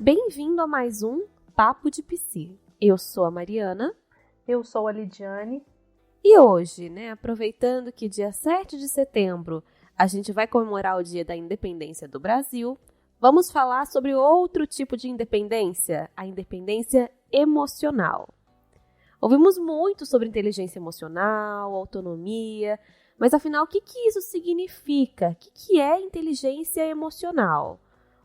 Bem-vindo a mais um Papo de Psi. Eu sou a Mariana. Eu sou a Lidiane. E hoje, aproveitando que dia 7 de setembro a gente vai comemorar o Dia da Independência do Brasil, vamos falar sobre outro tipo de independência, a independência emocional. Ouvimos muito sobre inteligência emocional, autonomia, mas afinal, o que isso significa? O que é inteligência emocional?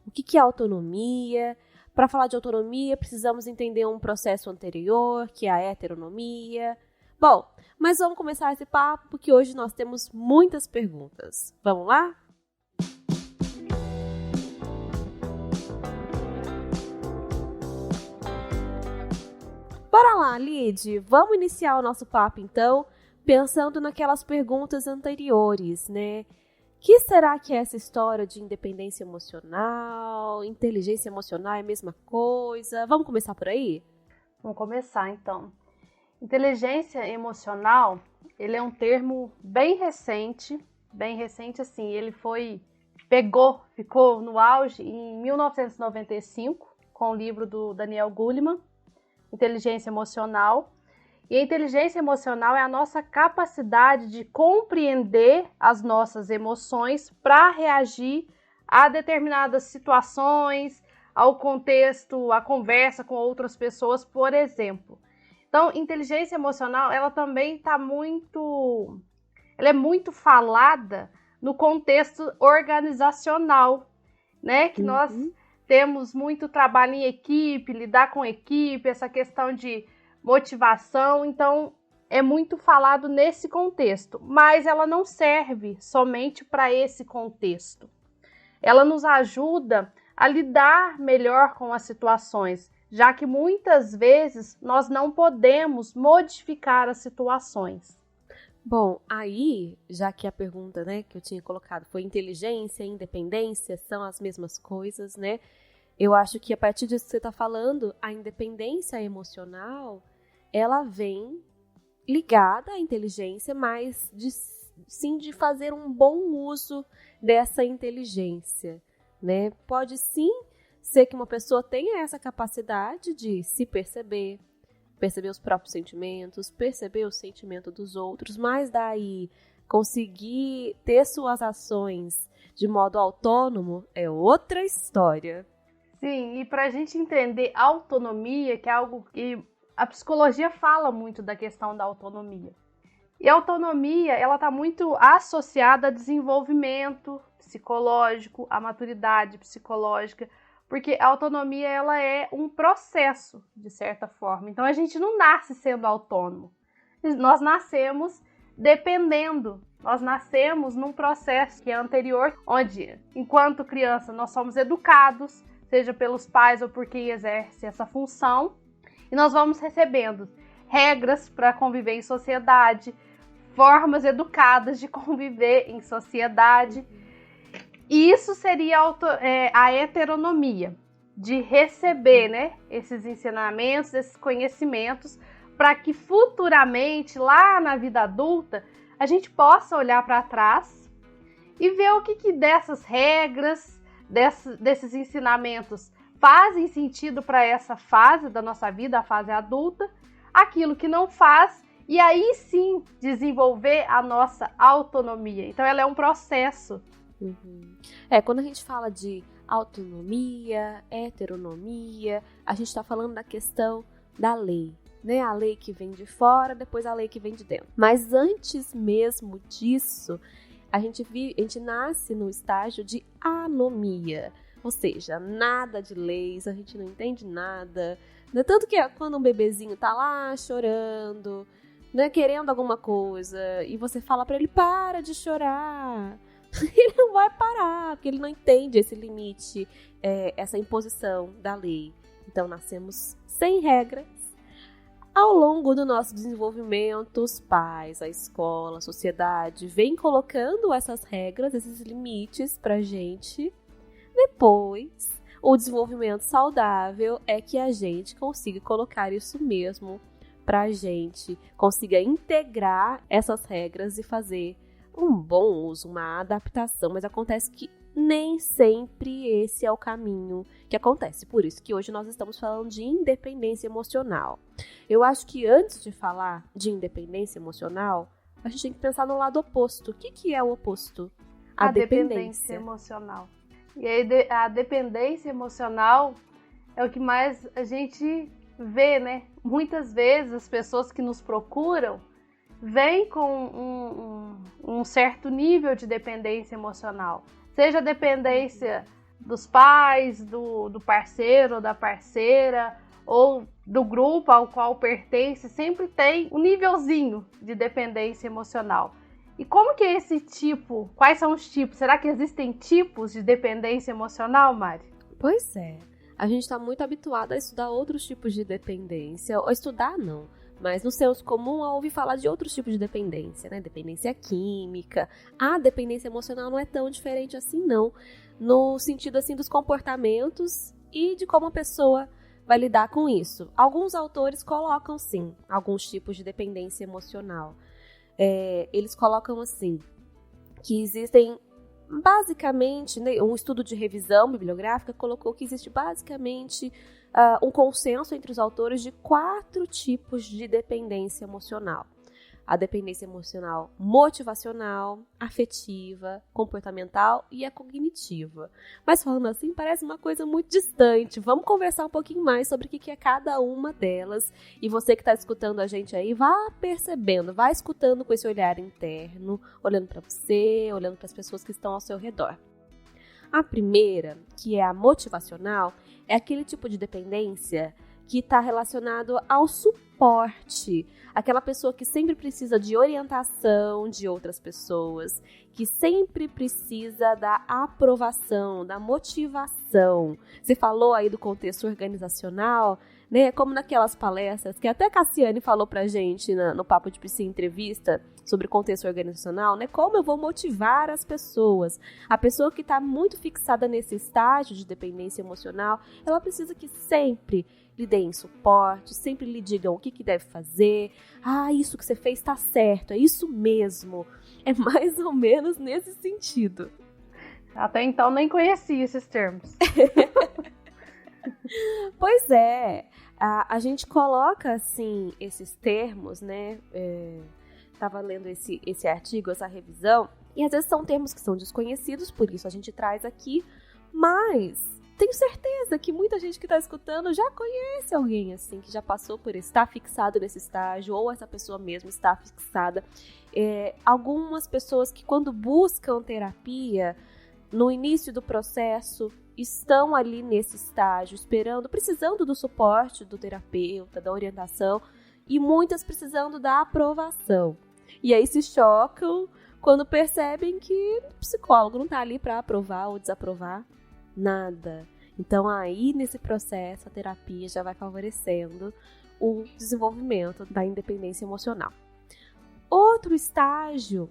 O que é autonomia? Para falar de autonomia, precisamos entender um processo anterior, que é a heteronomia. Bom, mas vamos começar esse papo, porque hoje nós temos muitas perguntas. Vamos lá? Bora lá, Lid, vamos iniciar o nosso papo então, pensando naquelas perguntas anteriores, né? Que será que é essa história de independência emocional, inteligência emocional é a mesma coisa? Vamos começar por aí? Vamos começar então. Inteligência emocional, ele é um termo bem recente assim, ele ficou no auge em 1995, com o livro do Daniel Goleman, Inteligência Emocional. E a inteligência emocional é a nossa capacidade de compreender as nossas emoções para reagir a determinadas situações, ao contexto, à conversa com outras pessoas, por exemplo. Então, inteligência emocional, ela também ela é muito falada no contexto organizacional, né? Que nós temos muito trabalho em equipe, lidar com equipe, essa questão de motivação, então é muito falado nesse contexto, mas ela não serve somente para esse contexto. Ela nos ajuda a lidar melhor com as situações, já que muitas vezes nós não podemos modificar as situações. Bom, aí, já que a pergunta, que eu tinha colocado foi inteligência e independência, são as mesmas coisas, né? Eu acho que a partir disso que você está falando, a independência emocional, ela vem ligada à inteligência, mas de fazer um bom uso dessa inteligência, né? Pode sim ser que uma pessoa tenha essa capacidade de se perceber os próprios sentimentos, perceber o sentimento dos outros, mas daí conseguir ter suas ações de modo autônomo é outra história. Sim, e para a gente entender autonomia, que é algo que a psicologia fala muito da questão da autonomia. E a autonomia, ela está muito associada a desenvolvimento psicológico, a maturidade psicológica, porque a autonomia, ela é um processo, de certa forma. Então, a gente não nasce sendo autônomo. Nós nascemos dependendo. Nós nascemos num processo que é anterior, onde, enquanto criança, nós somos educados, seja pelos pais ou por quem exerce essa função, e nós vamos recebendo regras para conviver em sociedade, formas educadas de conviver em sociedade. E isso seria a heteronomia, de receber, esses ensinamentos, esses conhecimentos, para que futuramente, lá na vida adulta, a gente possa olhar para trás e ver o que dessas regras, desses ensinamentos fazem sentido para essa fase da nossa vida, a fase adulta, aquilo que não faz, e aí sim desenvolver a nossa autonomia. Então ela é um processo. Quando a gente fala de autonomia, heteronomia, a gente está falando da questão da lei, né? A lei que vem de fora, depois a lei que vem de dentro. Mas antes mesmo disso, a gente nasce no estágio de anomia, ou seja, nada de leis, a gente não entende nada. Tanto que quando um bebezinho tá lá chorando, querendo alguma coisa, e você fala para ele, para de chorar, ele não vai parar, porque ele não entende esse limite, essa imposição da lei. Então, nascemos sem regras. Ao longo do nosso desenvolvimento, os pais, a escola, a sociedade vem colocando essas regras, esses limites pra gente. Depois, o desenvolvimento saudável é que a gente consiga colocar isso mesmo pra gente, consiga integrar essas regras e fazer um bom uso, uma adaptação. Mas acontece que nem sempre esse é o caminho que acontece. Por isso que hoje nós estamos falando de independência emocional. Eu acho que antes de falar de independência emocional, a gente tem que pensar no lado oposto. O que é o oposto? A dependência emocional. E aí, a dependência emocional é o que mais a gente vê, né? Muitas vezes as pessoas que nos procuram vêm com um certo nível de dependência emocional. Seja a dependência dos pais, do parceiro ou da parceira, ou do grupo ao qual pertence, sempre tem um nívelzinho de dependência emocional. E como que é esse tipo? Quais são os tipos? Será que existem tipos de dependência emocional, Mari? Pois é. A gente está muito habituado a estudar outros tipos de dependência. Ou estudar, não. Mas no senso comum, a ouvir falar de outros tipos de dependência, né? Dependência química. A dependência emocional não é tão diferente assim, não. No sentido, assim, dos comportamentos e de como a pessoa vai lidar com isso. Alguns autores colocam, sim, alguns tipos de dependência emocional. Eles colocam assim, que existem basicamente, né, um estudo de revisão bibliográfica colocou que existe basicamente um consenso entre os autores de 4 tipos de dependência emocional. A dependência emocional motivacional, afetiva, comportamental e a cognitiva. Mas falando assim, parece uma coisa muito distante. Vamos conversar um pouquinho mais sobre o que é cada uma delas. E você que está escutando a gente aí, vá percebendo, vá escutando com esse olhar interno, olhando para você, olhando para as pessoas que estão ao seu redor. A primeira, que é a motivacional, é aquele tipo de dependência que está relacionado ao suporte, aquela pessoa que sempre precisa de orientação de outras pessoas, que sempre precisa da aprovação, da motivação. Você falou aí do contexto organizacional, né? Como naquelas palestras que até a Cassiane falou pra gente no Papo de Psi Entrevista sobre contexto organizacional, né? Como eu vou motivar as pessoas? A pessoa que está muito fixada nesse estágio de dependência emocional, ela precisa que sempre lhe deem suporte, sempre lhe digam o que deve fazer. Ah, isso que você fez está certo, é isso mesmo. É mais ou menos nesse sentido. Até então nem conhecia esses termos. Pois é, a gente coloca assim esses termos, né? Estava lendo esse artigo, essa revisão, e às vezes são termos que são desconhecidos, por isso a gente traz aqui, mas tenho certeza que muita gente que está escutando já conhece alguém assim, que já passou por isso, está fixado nesse estágio, ou essa pessoa mesmo está fixada. Algumas pessoas que quando buscam terapia, no início do processo, estão ali nesse estágio, esperando, precisando do suporte do terapeuta, da orientação, e muitas precisando da aprovação. E aí se chocam quando percebem que o psicólogo não está ali para aprovar ou desaprovar nada. Então aí nesse processo a terapia já vai favorecendo o desenvolvimento da independência emocional. Outro estágio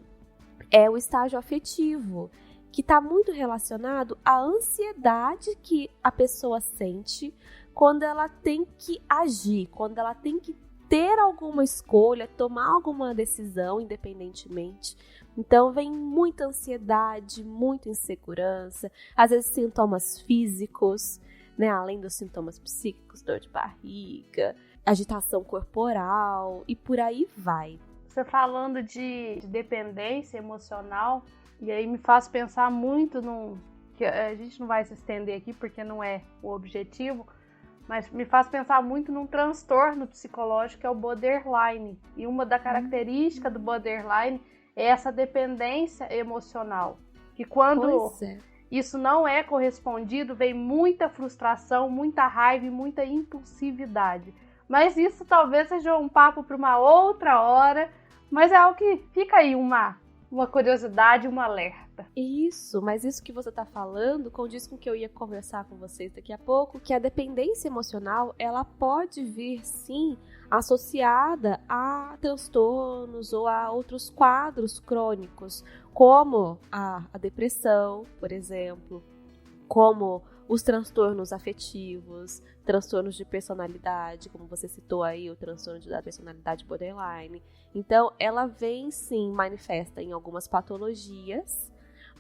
é o estágio afetivo, que está muito relacionado à ansiedade que a pessoa sente quando ela tem que agir, quando ela tem que ter alguma escolha, tomar alguma decisão independentemente. Então vem muita ansiedade, muita insegurança, às vezes sintomas físicos, né? Além dos sintomas psíquicos, dor de barriga, agitação corporal e por aí vai. Você falando de dependência emocional, e aí me faz pensar muito que a gente não vai se estender aqui porque não é o objetivo, mas me faz pensar muito num transtorno psicológico que é o borderline. E uma da característica do borderline é essa dependência emocional. Que quando isso não é correspondido, vem muita frustração, muita raiva e muita impulsividade. Mas isso talvez seja um papo para uma outra hora, mas é algo que fica aí uma curiosidade, um alerta. Isso, mas isso que você está falando condiz com o que eu ia conversar com vocês daqui a pouco, que a dependência emocional, ela pode vir, sim, associada a transtornos ou a outros quadros crônicos, como a depressão, por exemplo, como os transtornos afetivos, transtornos de personalidade, como você citou aí, o transtorno da personalidade borderline. Então, ela vem, sim, manifesta em algumas patologias,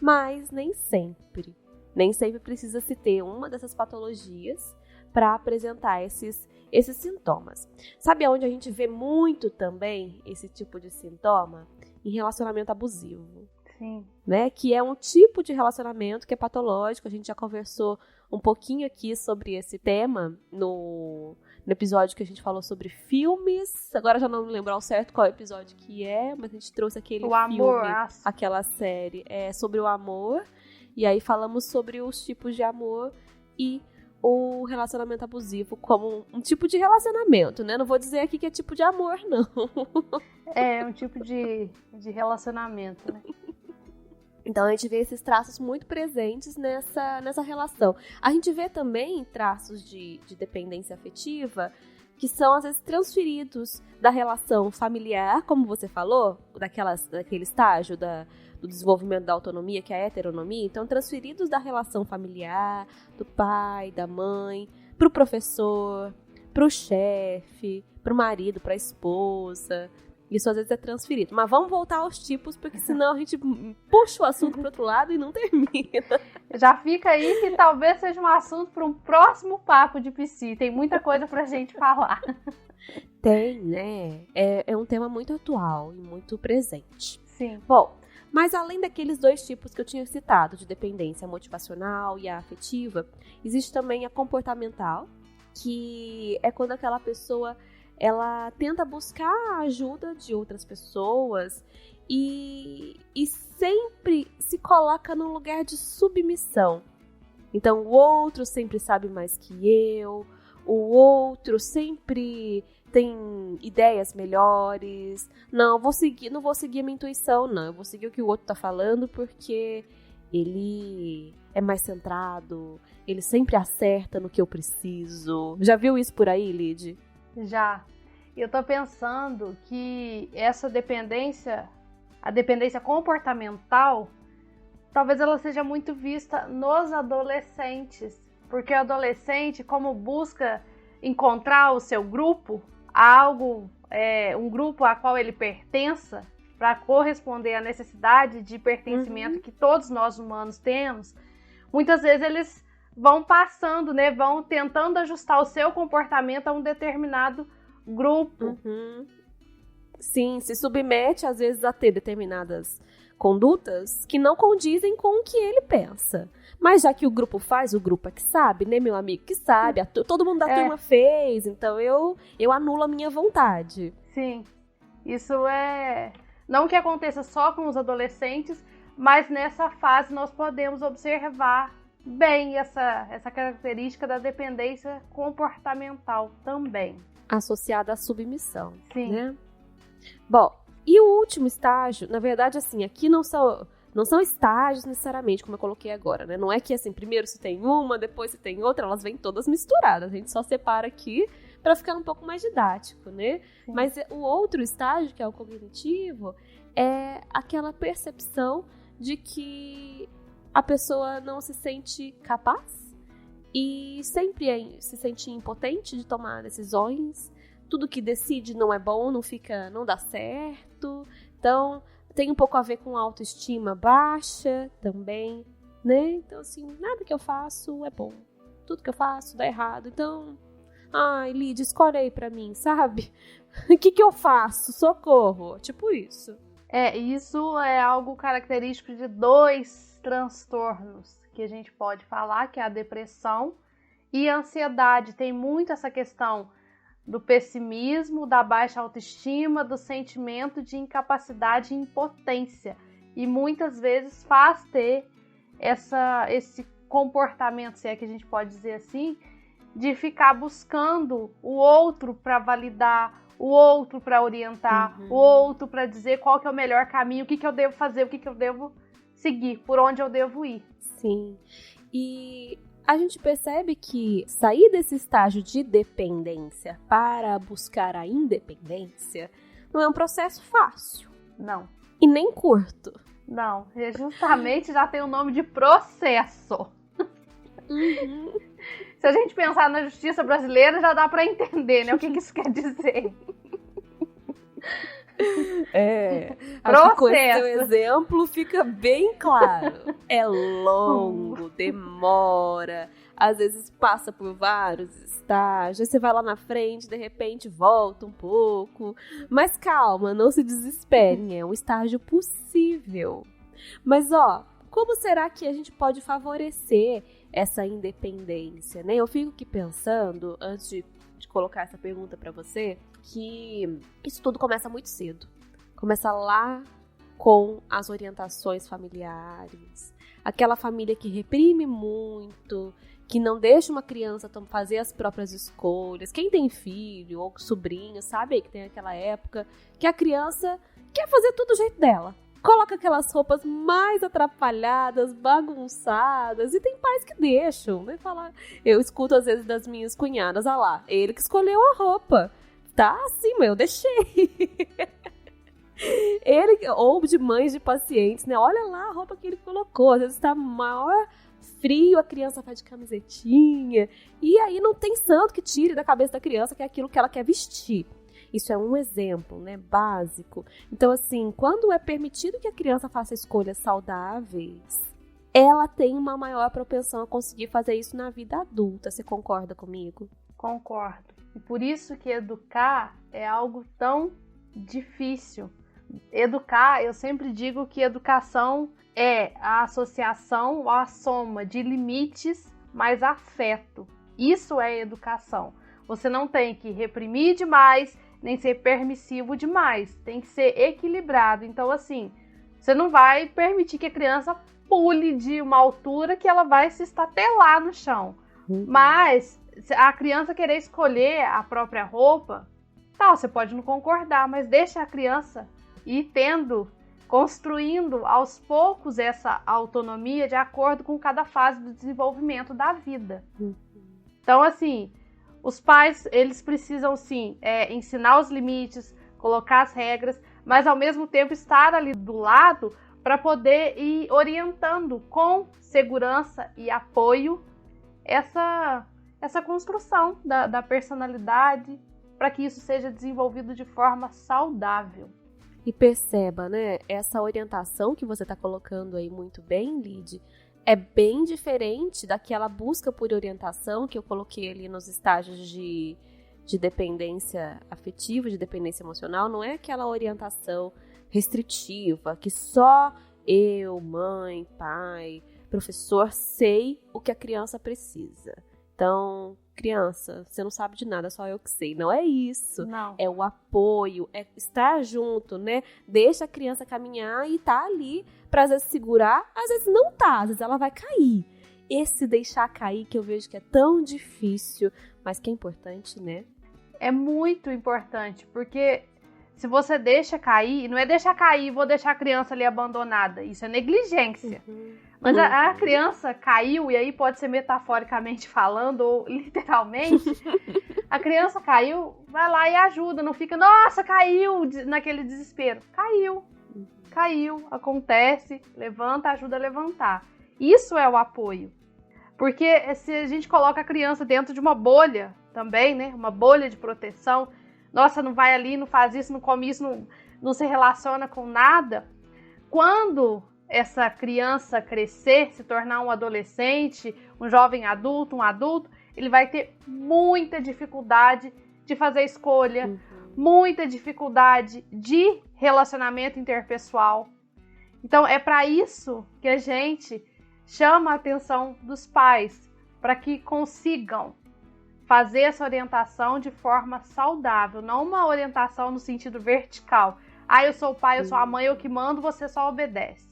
mas nem sempre. Nem sempre precisa se ter uma dessas patologias para apresentar esses sintomas. Sabe aonde a gente vê muito também esse tipo de sintoma? Em relacionamento abusivo. Sim. Né? Que é um tipo de relacionamento que é patológico. A gente já conversou um pouquinho aqui sobre esse tema no episódio que a gente falou sobre filmes. Agora já não me lembro ao certo qual episódio que é, mas a gente trouxe aquele filme, aquela série sobre o amor. E aí falamos sobre os tipos de amor e o relacionamento abusivo como um tipo de relacionamento, né? Não vou dizer aqui que é tipo de amor, não. É um tipo de relacionamento, né? Então a gente vê esses traços muito presentes nessa relação. A gente vê também traços de dependência afetiva que são, às vezes, transferidos da relação familiar, como você falou, daquele estágio do desenvolvimento da autonomia, que é a heteronomia. Então, transferidos da relação familiar, do pai, da mãe, para o professor, para o chefe, para o marido, para a esposa. Isso, às vezes, é transferido. Mas vamos voltar aos tipos, porque senão a gente puxa o assunto para outro lado e não termina. Já fica aí que talvez seja um assunto para um próximo papo de psi. Tem muita coisa pra gente falar. Tem, né? É um tema muito atual e muito presente. Sim. Bom, mas além daqueles dois tipos que eu tinha citado, de dependência motivacional e a afetiva, existe também a comportamental, que é quando aquela pessoa ela tenta buscar a ajuda de outras pessoas e sempre se coloca num lugar de submissão. Então, o outro sempre sabe mais que eu, o outro sempre tem ideias melhores. Não vou seguir a minha intuição, não. Eu vou seguir o que o outro tá falando porque ele é mais centrado, ele sempre acerta no que eu preciso. Já viu isso por aí, Lid? Já. Eu tô pensando que essa dependência, a dependência comportamental, talvez ela seja muito vista nos adolescentes. Porque o adolescente, como busca encontrar o seu grupo, um grupo a qual ele pertença, para corresponder à necessidade de pertencimento que todos nós humanos temos, muitas vezes eles vão passando, né, vão tentando ajustar o seu comportamento a um determinado grupo. Sim, se submete às vezes a ter determinadas condutas que não condizem com o que ele pensa. Mas já que o grupo faz, o grupo é que sabe, né, meu amigo, que sabe, todo mundo da turma fez, então eu anulo a minha vontade. Sim, isso é... Não que aconteça só com os adolescentes, mas nessa fase nós podemos observar bem essa característica da dependência comportamental também. Associada à submissão. Sim. Né? Bom, e o último estágio, na verdade, assim, aqui não são estágios necessariamente, como eu coloquei agora, né? Não é que, assim, primeiro se tem uma, depois se tem outra, elas vêm todas misturadas. A gente só separa aqui para ficar um pouco mais didático, né? Sim. Mas o outro estágio, que é o cognitivo, é aquela percepção de que a pessoa não se sente capaz e sempre se sente impotente de tomar decisões. Tudo que decide não é bom, não dá certo. Então, tem um pouco a ver com autoestima baixa também, né? Então, assim, nada que eu faço é bom. Tudo que eu faço dá errado. Então, ai, Lid, escolhe aí pra mim, sabe? O que eu faço? Socorro. Tipo isso. Isso é algo característico de 2 transtornos que a gente pode falar, que é a depressão e a ansiedade. Tem muito essa questão do pessimismo, da baixa autoestima, do sentimento de incapacidade e impotência. E muitas vezes faz ter esse comportamento, se é que a gente pode dizer assim, de ficar buscando o outro para validar, o outro para orientar, o outro para dizer qual que é o melhor caminho, o que eu devo fazer, o que eu devo seguir, por onde eu devo ir. Sim. E a gente percebe que sair desse estágio de dependência para buscar a independência não é um processo fácil. Não. E nem curto. Não, justamente já tem o nome de processo. Se a gente pensar na justiça brasileira, já dá para entender, né, o que isso quer dizer. Acho que com esse seu exemplo fica bem claro. É longo, demora, às vezes passa por vários estágios, você vai lá na frente, de repente volta um pouco. Mas calma, não se desesperem, é um estágio possível. Mas como será que a gente pode favorecer essa independência, né? Eu fico aqui pensando, antes de colocar essa pergunta para você, que isso tudo começa muito cedo. Começa lá com as orientações familiares, aquela família que reprime muito, que não deixa uma criança fazer as próprias escolhas. Quem tem filho ou sobrinho, sabe que tem aquela época que a criança quer fazer tudo do jeito dela. Coloca aquelas roupas mais atrapalhadas, bagunçadas, e tem pais que deixam, né? Eu escuto às vezes das minhas cunhadas, lá, ele que escolheu a roupa. Tá assim, mas eu deixei. Ou de mães de pacientes, né? Olha lá a roupa que ele colocou. Às vezes tá maior frio, a criança faz de camisetinha. E aí não tem santo que tire da cabeça da criança que é aquilo que ela quer vestir. Isso é um exemplo, né, básico. Então, assim, quando é permitido que a criança faça escolhas saudáveis, ela tem uma maior propensão a conseguir fazer isso na vida adulta. Você concorda comigo? Concordo. E por isso que educar é algo tão difícil. Educar, eu sempre digo que educação é a associação ou a soma de limites mais afeto. Isso é educação. Você não tem que reprimir demais, nem ser permissivo demais. Tem que ser equilibrado. Então, assim, você não vai permitir que a criança pule de uma altura que ela vai se estatelar no chão. Mas a criança querer escolher a própria roupa, você pode não concordar, mas deixa a criança ir construindo aos poucos essa autonomia de acordo com cada fase do desenvolvimento da vida. Então, assim, os pais, eles precisam, sim, ensinar os limites, colocar as regras, mas, ao mesmo tempo, estar ali do lado para poder ir orientando com segurança e apoio essa construção da personalidade, para que isso seja desenvolvido de forma saudável. E perceba, né, essa orientação que você está colocando aí muito bem, Lid, é bem diferente daquela busca por orientação que eu coloquei ali nos estágios de dependência afetiva, de dependência emocional. Não é aquela orientação restritiva que só eu, mãe, pai, professor, sei o que a criança precisa. Então, criança, você não sabe de nada, só eu que sei. Não é isso. Não. É o apoio, é estar junto, né? Deixa a criança caminhar e tá ali pra, às vezes, segurar. Às vezes não tá, às vezes ela vai cair. Esse deixar cair que eu vejo que é tão difícil, mas que é importante, né? É muito importante, porque se você deixa cair, não é deixar cair, vou deixar a criança ali abandonada. Isso é negligência. Mas a criança caiu, e aí pode ser metaforicamente falando ou literalmente, a criança caiu, vai lá e ajuda, não fica, nossa, caiu, naquele desespero. Caiu, acontece, levanta, ajuda a levantar. Isso é o apoio. Porque se a gente coloca a criança dentro de uma bolha também, né, uma bolha de proteção, nossa, não vai ali, não faz isso, não come isso, não se relaciona com nada, quando essa criança crescer, se tornar um adolescente, um jovem adulto, um adulto, ele vai ter muita dificuldade de fazer escolha, muita dificuldade de relacionamento interpessoal. Então, é para isso que a gente chama a atenção dos pais, para que consigam fazer essa orientação de forma saudável, não uma orientação no sentido vertical. Eu sou o pai, eu sou a mãe, eu que mando, você só obedece.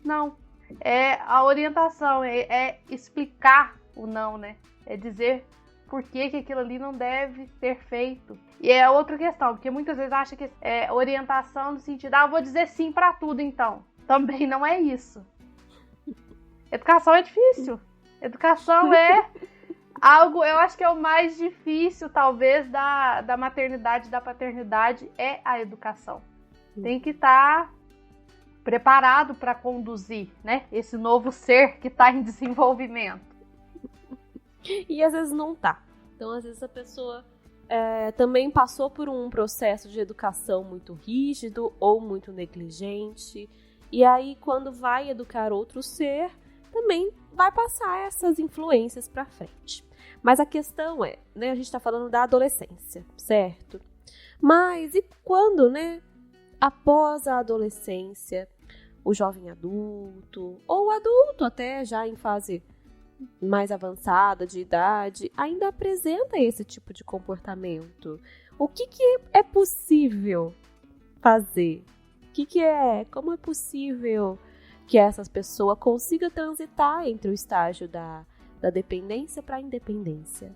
Não, a orientação, é explicar o não, né? É dizer por que aquilo ali não deve ser feito. E é outra questão, porque muitas vezes acha que é orientação no sentido, eu vou dizer sim para tudo então. Também não é isso. Educação é difícil. Educação é algo, eu acho que é o mais difícil, talvez, da maternidade, da paternidade, é a educação. Tem que estar preparado para conduzir, né, esse novo ser que está em desenvolvimento. E às vezes não tá. Então, às vezes a pessoa, também passou por um processo de educação muito rígido ou muito negligente. E aí, quando vai educar outro ser, também vai passar essas influências para frente. Mas a questão é, né, a gente está falando da adolescência, certo? Mas e quando, né, após a adolescência, o jovem adulto, ou o adulto até já em fase mais avançada de idade, ainda apresenta esse tipo de comportamento? O que é possível fazer? Como é possível que essa pessoa consiga transitar entre o estágio da dependência para a independência?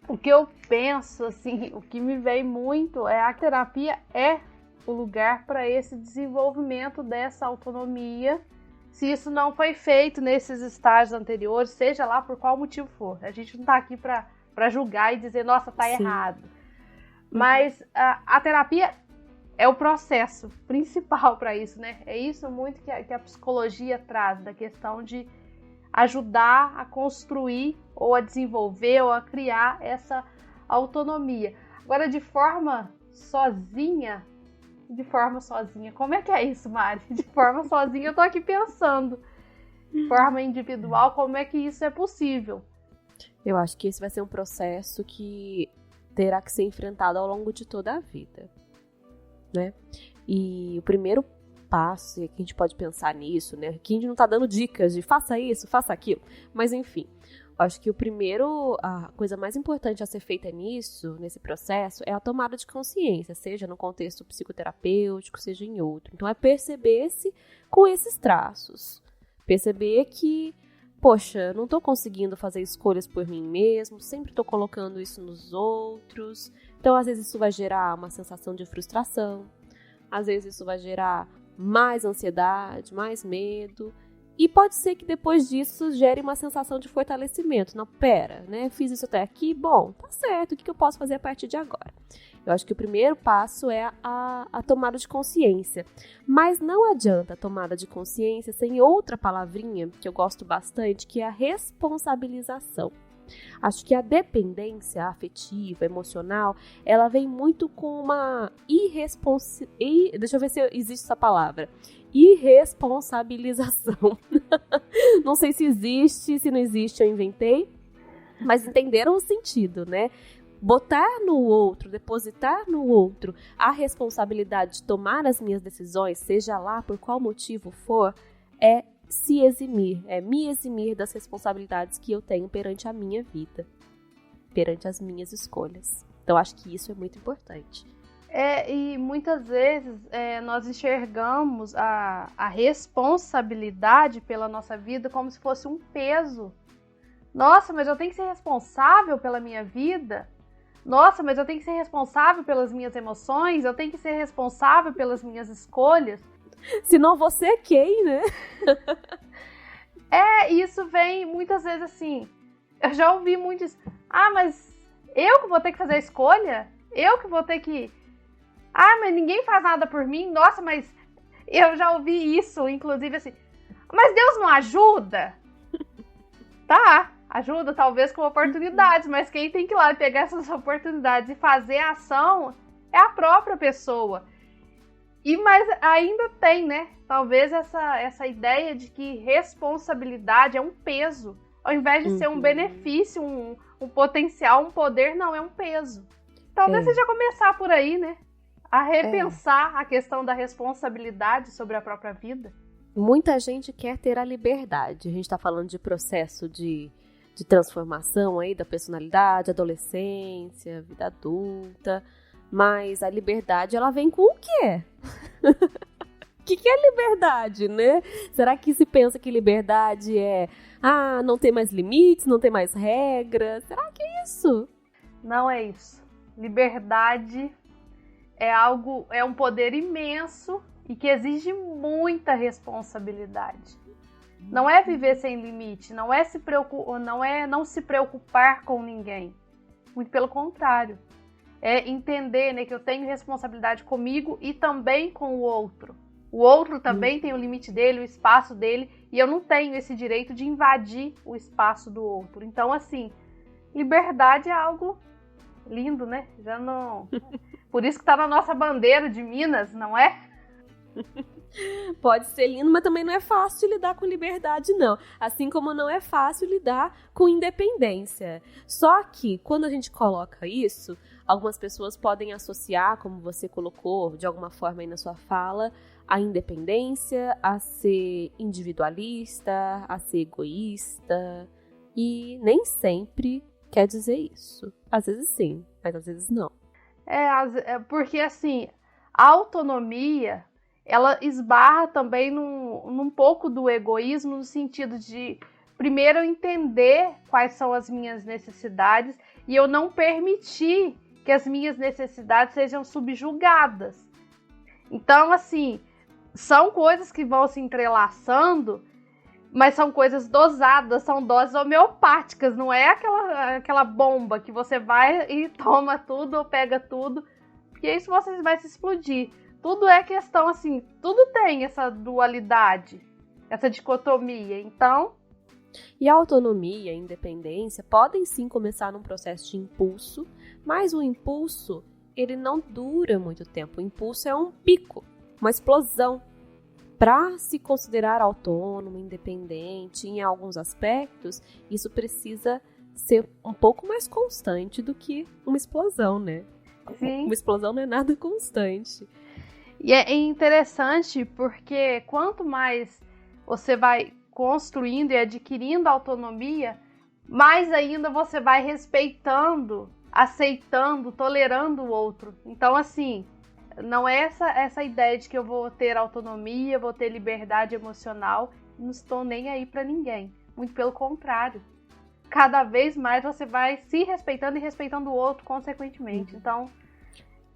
O que eu penso, assim, o que me vem muito é a terapia é o lugar para esse desenvolvimento dessa autonomia, se isso não foi feito nesses estágios anteriores, seja lá por qual motivo for. A gente não está aqui para julgar e dizer, nossa, tá errado. Mas a terapia é o processo principal para isso, né? É isso muito que a psicologia traz, da questão de ajudar a construir ou a desenvolver ou a criar essa autonomia. Agora, de forma sozinha, como é que é isso, Mari? De forma sozinha, eu tô aqui pensando. De forma individual, como é que isso é possível? Eu acho que esse vai ser um processo que terá que ser enfrentado ao longo de toda a vida, né? E o primeiro passo, e aqui a gente pode pensar nisso, né? Aqui a gente não tá dando dicas de faça isso, faça aquilo, mas enfim, acho que a coisa mais importante a ser feita nesse processo, é a tomada de consciência, seja no contexto psicoterapêutico, seja em outro. Então é perceber-se com esses traços, perceber que, poxa, não tô conseguindo fazer escolhas por mim mesmo, sempre tô colocando isso nos outros. Então às vezes isso vai gerar uma sensação de frustração, às vezes isso vai gerar mais ansiedade, mais medo. E pode ser que depois disso gere uma sensação de fortalecimento. Não, pera, né? Fiz isso até aqui, bom, tá certo, o que eu posso fazer a partir de agora? Eu acho que o primeiro passo é a tomada de consciência. Mas não adianta a tomada de consciência sem outra palavrinha que eu gosto bastante, que é a responsabilização. Acho que a dependência afetiva, emocional, ela vem muito com uma deixa eu ver se existe essa palavra. Irresponsabilização. Não sei se existe, se não existe eu inventei, mas entenderam o sentido, né? Botar no outro, depositar no outro a responsabilidade de tomar as minhas decisões, seja lá por qual motivo for, é se eximir, é me eximir das responsabilidades que eu tenho perante a minha vida, perante as minhas escolhas. Então acho que isso é muito importante. E muitas vezes nós enxergamos a responsabilidade pela nossa vida como se fosse um peso. Nossa, mas eu tenho que ser responsável pela minha vida? Nossa, mas eu tenho que ser responsável pelas minhas emoções? Eu tenho que ser responsável pelas minhas escolhas? Senão você é quem, né? Isso vem muitas vezes assim. Eu já ouvi muito isso. Ah, mas eu que vou ter que fazer a escolha? Eu que vou ter que... Ah, mas ninguém faz nada por mim? Nossa, mas eu já ouvi isso, inclusive assim. Mas Deus não ajuda? Tá, ajuda talvez com oportunidades, mas quem tem que ir lá pegar essas oportunidades e fazer a ação é a própria pessoa. Mas ainda tem, né? Talvez essa ideia de que responsabilidade é um peso. Ao invés de ser um benefício, um potencial, um poder, não, é um peso. Talvez seja começar por aí, né? A repensar a questão da responsabilidade sobre a própria vida. Muita gente quer ter a liberdade. A gente está falando de processo de transformação aí da personalidade, adolescência, vida adulta. Mas a liberdade, ela vem com o quê? O que é liberdade, né? Será que se pensa que liberdade é não ter mais limites, não ter mais regras? Será que é isso? Não é isso. Liberdade é um poder imenso e que exige muita responsabilidade. Não é viver sem limite, não é não se preocupar com ninguém. Muito pelo contrário. É entender, né, que eu tenho responsabilidade comigo e também com o outro. O outro também tem o limite dele, o espaço dele, e eu não tenho esse direito de invadir o espaço do outro. Então, assim, liberdade é algo lindo, né? Já não... Por isso que tá na nossa bandeira de Minas, não é? Pode ser lindo, mas também não é fácil lidar com liberdade, não. Assim como não é fácil lidar com independência. Só que, quando a gente coloca isso, algumas pessoas podem associar, como você colocou de alguma forma aí na sua fala, a independência a ser individualista, a ser egoísta. E nem sempre quer dizer isso. Às vezes sim, mas às vezes não. Porque assim, a autonomia... ela esbarra também num pouco do egoísmo, no sentido de, primeiro, eu entender quais são as minhas necessidades e eu não permitir que as minhas necessidades sejam subjugadas. Então, assim, são coisas que vão se entrelaçando, mas são coisas dosadas, são doses homeopáticas, não é aquela bomba que você vai e toma tudo ou pega tudo, porque isso você vai se explodir. Tudo é questão, assim, tudo tem essa dualidade, essa dicotomia, então... E a autonomia, a independência podem sim começar num processo de impulso, mas o impulso, ele não dura muito tempo. O impulso é um pico, uma explosão. Para se considerar autônomo, independente, em alguns aspectos, isso precisa ser um pouco mais constante do que uma explosão, né? Sim. Uma explosão não é nada constante. E é interessante porque quanto mais você vai construindo e adquirindo autonomia, mais ainda você vai respeitando, aceitando, tolerando o outro. Então, assim, não é essa ideia de que eu vou ter autonomia, vou ter liberdade emocional, não estou nem aí para ninguém. Muito pelo contrário. Cada vez mais você vai se respeitando e respeitando o outro consequentemente. Então,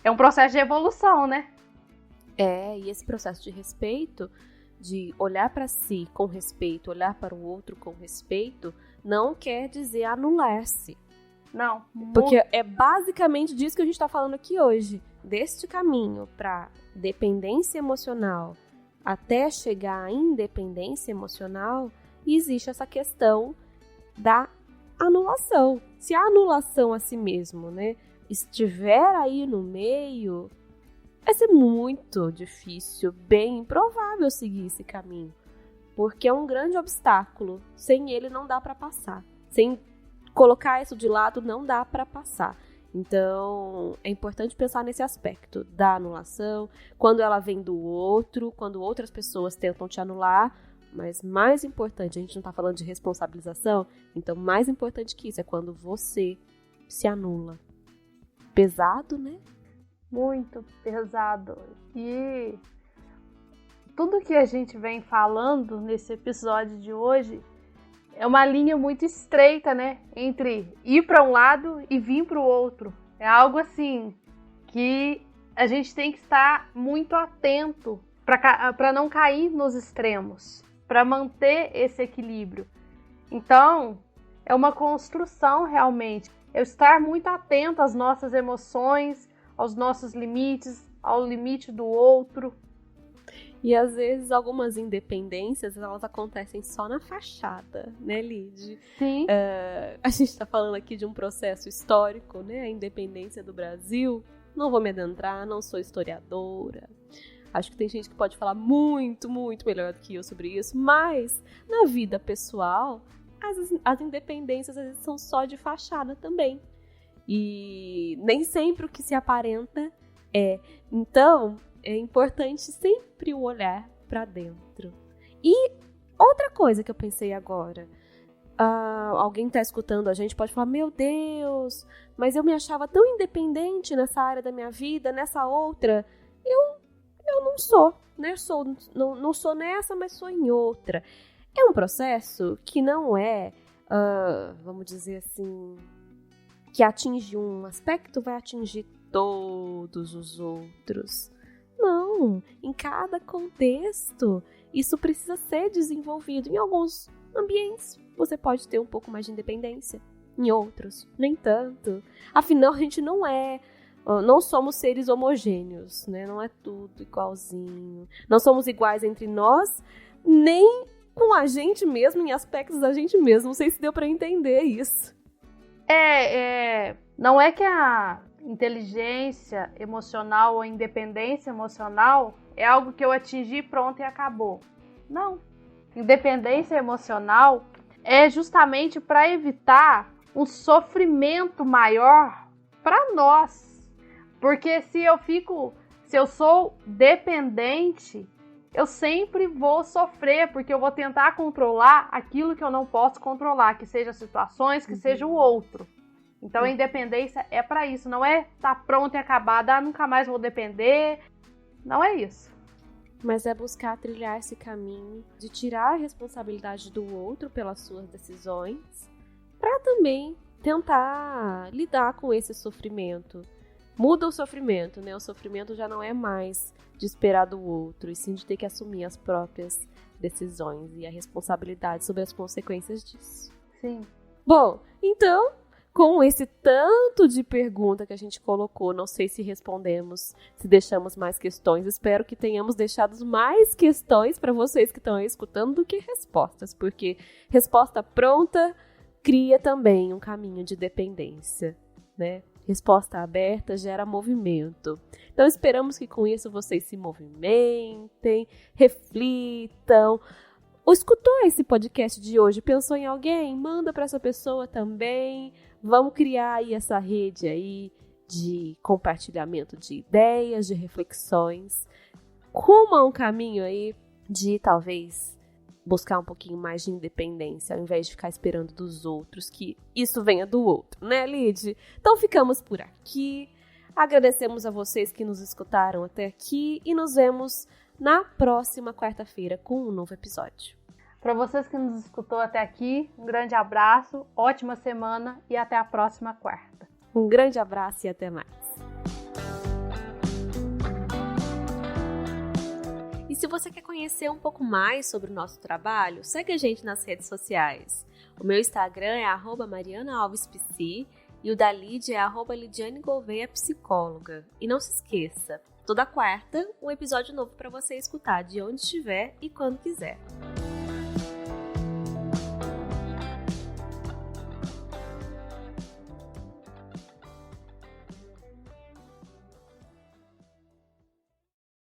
é um processo de evolução, né? E esse processo de respeito, de olhar para si com respeito, olhar para o outro com respeito, não quer dizer anular-se. Não. Porque é basicamente disso que a gente está falando aqui hoje. Deste caminho para dependência emocional até chegar à independência emocional, existe essa questão da anulação. Se a anulação a si mesmo, né, estiver aí no meio... vai ser muito difícil, bem improvável seguir esse caminho, porque é um grande obstáculo. Sem ele não dá para passar. Sem colocar isso de lado não dá para passar. Então, é importante pensar nesse aspecto da anulação, quando ela vem do outro, quando outras pessoas tentam te anular, mas mais importante, a gente não está falando de responsabilização, então mais importante que isso é quando você se anula. Pesado, né? Muito pesado. E tudo que a gente vem falando nesse episódio de hoje é uma linha muito estreita, né? Entre ir para um lado e vir para o outro. É algo assim que a gente tem que estar muito atento para não cair nos extremos, para manter esse equilíbrio. Então, é uma construção realmente. Eu estar muito atento às nossas emoções, aos nossos limites, ao limite do outro. E às vezes algumas independências, elas acontecem só na fachada, né, Lid? Sim. A gente está falando aqui de um processo histórico, né, a independência do Brasil. Não vou me adentrar, não sou historiadora. Acho que tem gente que pode falar muito, muito melhor do que eu sobre isso. Mas, na vida pessoal, as independências às vezes são só de fachada também. E nem sempre o que se aparenta é. Então, é importante sempre o olhar para dentro. E outra coisa que eu pensei agora. Alguém tá escutando a gente pode falar, meu Deus, mas eu me achava tão independente nessa área da minha vida, nessa outra. Eu não sou, né? Não sou nessa, mas sou em outra. É um processo que não é, vamos dizer assim... que atinge um aspecto, vai atingir todos os outros. Não, em cada contexto, isso precisa ser desenvolvido. Em alguns ambientes, você pode ter um pouco mais de independência. Em outros, nem tanto. Afinal, a gente não somos seres homogêneos, né? Não é tudo igualzinho. Não somos iguais entre nós, nem com a gente mesmo, em aspectos da gente mesmo. Não sei se deu para entender isso. Não é que a inteligência emocional ou a independência emocional é algo que eu atingi, pronto e acabou. Não. Independência emocional é justamente para evitar um sofrimento maior para nós. Porque se eu sou dependente, eu sempre vou sofrer, porque eu vou tentar controlar aquilo que eu não posso controlar, que seja situações, que seja o outro. Então a independência é para isso, não é estar pronto e acabada, nunca mais vou depender. Não é isso. Mas é buscar trilhar esse caminho de tirar a responsabilidade do outro pelas suas decisões, para também tentar lidar com esse sofrimento. Muda o sofrimento, né? O sofrimento já não é mais de esperar do outro, e sim de ter que assumir as próprias decisões e a responsabilidade sobre as consequências disso. Sim. Bom, então, com esse tanto de pergunta que a gente colocou, não sei se respondemos, se deixamos mais questões. Espero que tenhamos deixado mais questões para vocês que estão aí escutando do que respostas, porque resposta pronta cria também um caminho de dependência, né? Resposta aberta gera movimento. Então esperamos que com isso vocês se movimentem, reflitam. Ou escutou esse podcast de hoje, pensou em alguém? Manda para essa pessoa também. Vamos criar aí essa rede aí de compartilhamento de ideias, de reflexões. Rumo a um caminho aí de talvez buscar um pouquinho mais de independência, ao invés de ficar esperando dos outros que isso venha do outro, né, Lid? Então ficamos por aqui. Agradecemos a vocês que nos escutaram até aqui e nos vemos na próxima quarta-feira com um novo episódio. Para vocês que nos escutou até aqui, um grande abraço, ótima semana e até a próxima quarta. Um grande abraço e até mais. E se você quer conhecer um pouco mais sobre o nosso trabalho, segue a gente nas redes sociais. O meu Instagram é @marianaalvespc e o da Lid é @lidianegouveia_psicóloga. E não se esqueça, toda quarta um episódio novo para você escutar de onde estiver e quando quiser.